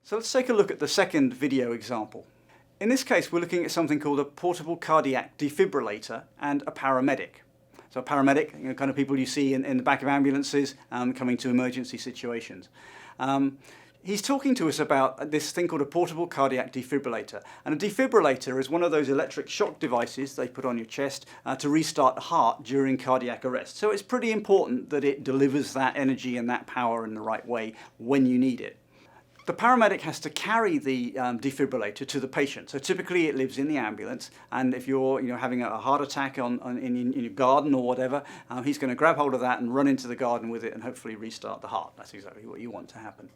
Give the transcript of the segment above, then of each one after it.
So let's take a look at the second video example. In this case, we're looking at something called a portable cardiac defibrillator and a paramedic. So a paramedic, kind of people you see in the back of ambulances coming to emergency situations. He's talking to us about this thing called a portable cardiac defibrillator. And a defibrillator is one of those electric shock devices they put on your chest to restart the heart during cardiac arrest. So it's pretty important that it delivers that energy and that power in the right way when you need it. The paramedic has to carry the defibrillator to the patient. So typically it lives in the ambulance, and if you're having a heart attack in your garden or whatever, he's going to grab hold of that and run into the garden with it and hopefully restart the heart. That's exactly what you want to happen.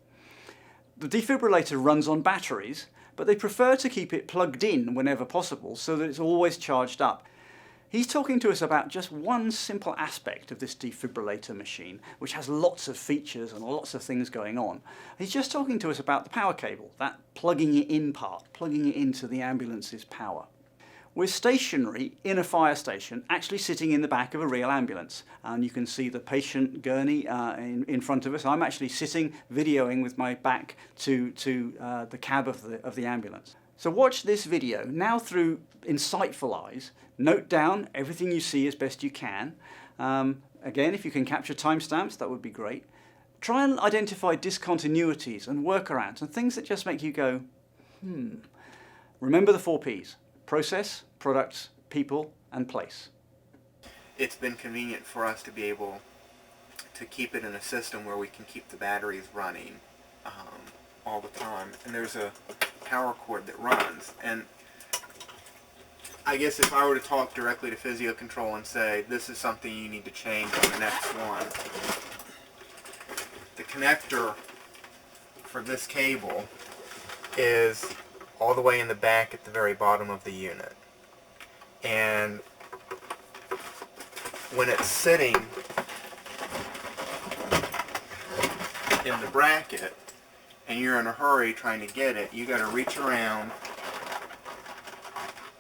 The defibrillator runs on batteries, but they prefer to keep it plugged in whenever possible so that it's always charged up. He's talking to us about just one simple aspect of this defibrillator machine, which has lots of features and lots of things going on. He's just talking to us about the power cable, that plugging it in part, plugging it into the ambulance's power. We're stationary in a fire station, actually sitting in the back of a real ambulance. And you can see the patient gurney in front of us. I'm actually sitting, videoing with my back to the cab of the ambulance. So watch this video now through insightful eyes. Note down everything you see as best you can. Again, if you can capture timestamps, that would be great. Try and identify discontinuities and workarounds and things that just make you go, Remember the 4 Ps. Process, products, people, and place. It's been convenient for us to be able to keep it in a system where we can keep the batteries running all the time. And there's a power cord that runs. And I guess if I were to talk directly to Physio Control and say, this is something you need to change on the next one, the connector for this cable is all the way in the back at the very bottom of the unit. And when it's sitting in the bracket and you're in a hurry trying to get it, you got to reach around,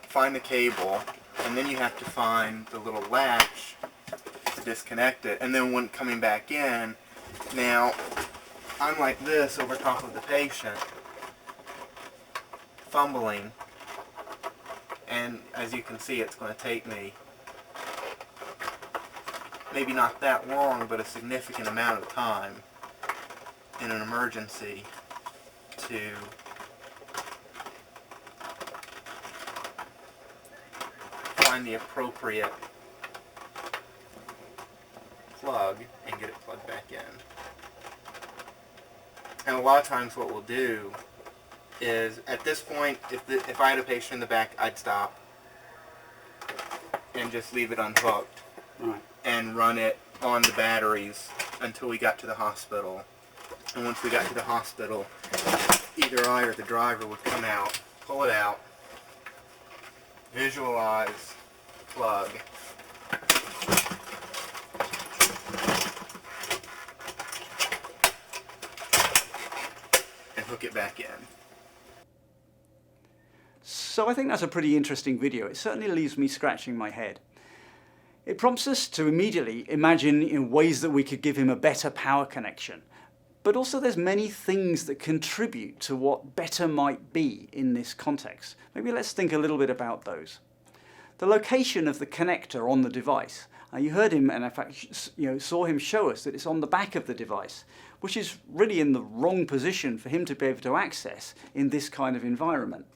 find the cable, and then you have to find the little latch to disconnect it. And then when coming back in, now I'm like this over top of the patient, fumbling, and as you can see, it's going to take me maybe not that long, but a significant amount of time in an emergency to find the appropriate plug and get it plugged back in. And a lot of times what we'll do is, at this point, if I had a patient in the back, I'd stop and just leave it unhooked, Right. and run it on the batteries until we got to the hospital. And once we got to the hospital, either I or the driver would come out, pull it out, visualize, plug, and hook it back in. So I think that's a pretty interesting video. It certainly leaves me scratching my head. It prompts us to immediately imagine ways that we could give him a better power connection. But also there's many things that contribute to what better might be in this context. Maybe let's think a little bit about those. The location of the connector on the device. You heard him, and in fact saw him show us that it's on the back of the device, which is really in the wrong position for him to be able to access in this kind of environment.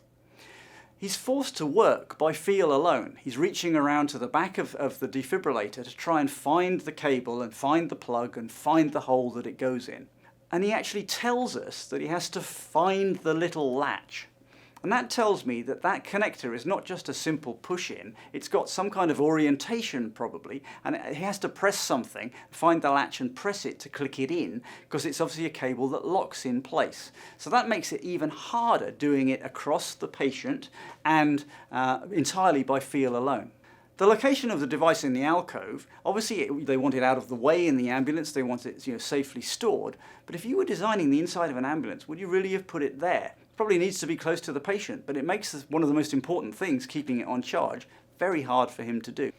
He's forced to work by feel alone. He's reaching around to the back of the defibrillator to try and find the cable and find the plug and find the hole that it goes in. And he actually tells us that he has to find the little latch. And that tells me that that connector is not just a simple push-in, it's got some kind of orientation probably, and he has to press something, find the latch and press it to click it in, because it's obviously a cable that locks in place. So that makes it even harder doing it across the patient and entirely by feel alone. The location of the device in the alcove, obviously they want it out of the way in the ambulance, they want it safely stored, but if you were designing the inside of an ambulance, would you really have put it there? Probably needs to be close to the patient, but it makes one of the most important things, keeping it on charge, very hard for him to do.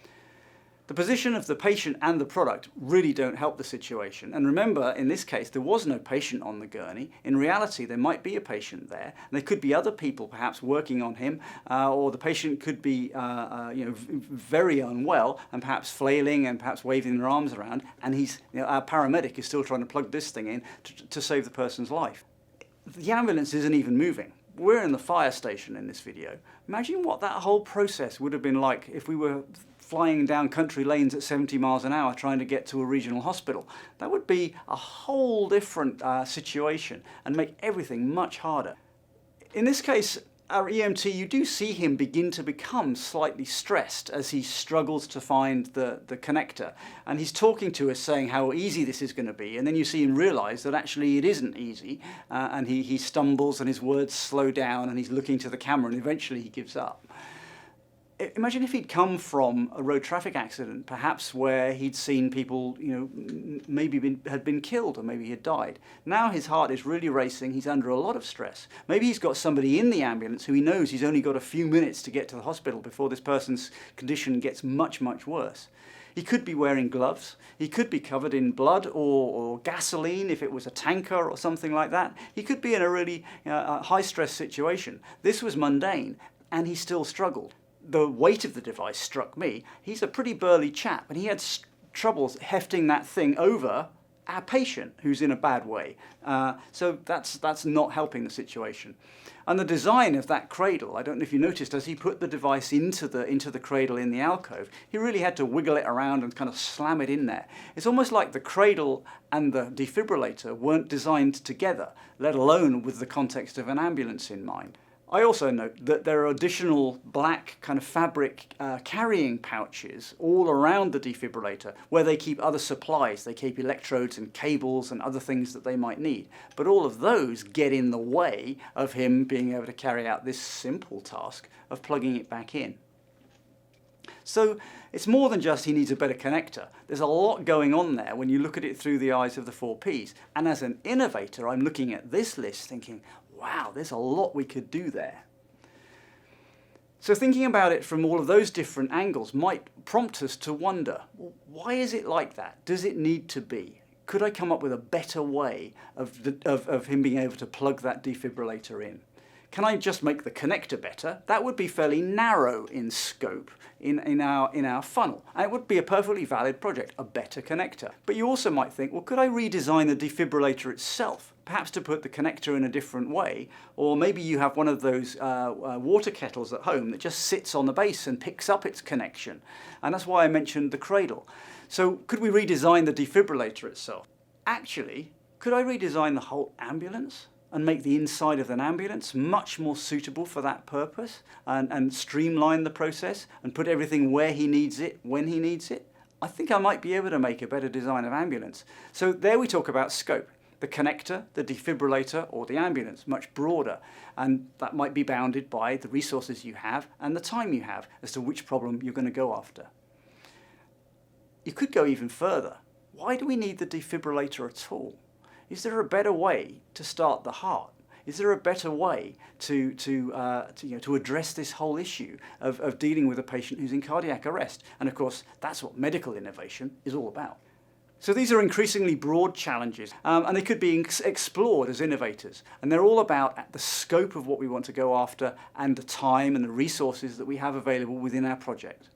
The position of the patient and the product really don't help the situation. And remember, in this case, there was no patient on the gurney. In reality, there might be a patient there, and there could be other people perhaps working on him, or the patient could be very unwell and perhaps flailing and perhaps waving their arms around, and our paramedic is still trying to plug this thing in to save the person's life. The ambulance isn't even moving. We're in the fire station in this video. Imagine what that whole process would have been like if we were flying down country lanes at 70 miles an hour trying to get to a regional hospital. That would be a whole different situation and make everything much harder. In this case, our EMT, you do see him begin to become slightly stressed as he struggles to find the connector. And he's talking to us saying how easy this is going to be. And then you see him realise that actually it isn't easy. And he stumbles and his words slow down and he's looking to the camera and eventually he gives up. Imagine if he'd come from a road traffic accident, perhaps where he'd seen people, maybe had been killed or maybe he had died. Now his heart is really racing, he's under a lot of stress. Maybe he's got somebody in the ambulance who he knows he's only got a few minutes to get to the hospital before this person's condition gets much, much worse. He could be wearing gloves, he could be covered in blood or gasoline if it was a tanker or something like that. He could be in a really high stress situation. This was mundane and he still struggled. The weight of the device struck me. He's a pretty burly chap and he had troubles hefting that thing over our patient who's in a bad way. So that's not helping the situation. And the design of that cradle, I don't know if you noticed, as he put the device into the cradle in the alcove, he really had to wiggle it around and kind of slam it in there. It's almost like the cradle and the defibrillator weren't designed together, let alone with the context of an ambulance in mind. I also note that there are additional black kind of fabric carrying pouches all around the defibrillator where they keep other supplies. They keep electrodes and cables and other things that they might need. But all of those get in the way of him being able to carry out this simple task of plugging it back in. So it's more than just he needs a better connector. There's a lot going on there when you look at it through the eyes of the 4 Ps. And as an innovator, I'm looking at this list thinking, wow, there's a lot we could do there. So thinking about it from all of those different angles might prompt us to wonder, well, why is it like that? Does it need to be? Could I come up with a better way of him being able to plug that defibrillator in? Can I just make the connector better? That would be fairly narrow in scope in our funnel. And it would be a perfectly valid project, a better connector. But you also might think, well, could I redesign the defibrillator itself? Perhaps to put the connector in a different way, or maybe you have one of those water kettles at home that just sits on the base and picks up its connection. And that's why I mentioned the cradle. So could we redesign the defibrillator itself? Actually, could I redesign the whole ambulance and make the inside of an ambulance much more suitable for that purpose and streamline the process and put everything where he needs it, when he needs it? I think I might be able to make a better design of ambulance. So there we talk about scope. The connector, the defibrillator, or the ambulance, much broader. And that might be bounded by the resources you have and the time you have as to which problem you're going to go after. You could go even further. Why do we need the defibrillator at all? Is there a better way to start the heart? Is there a better way to address this whole issue of dealing with a patient who's in cardiac arrest? And of course, that's what medical innovation is all about. So these are increasingly broad challenges, and they could be explored as innovators. And they're all about the scope of what we want to go after and the time and the resources that we have available within our project.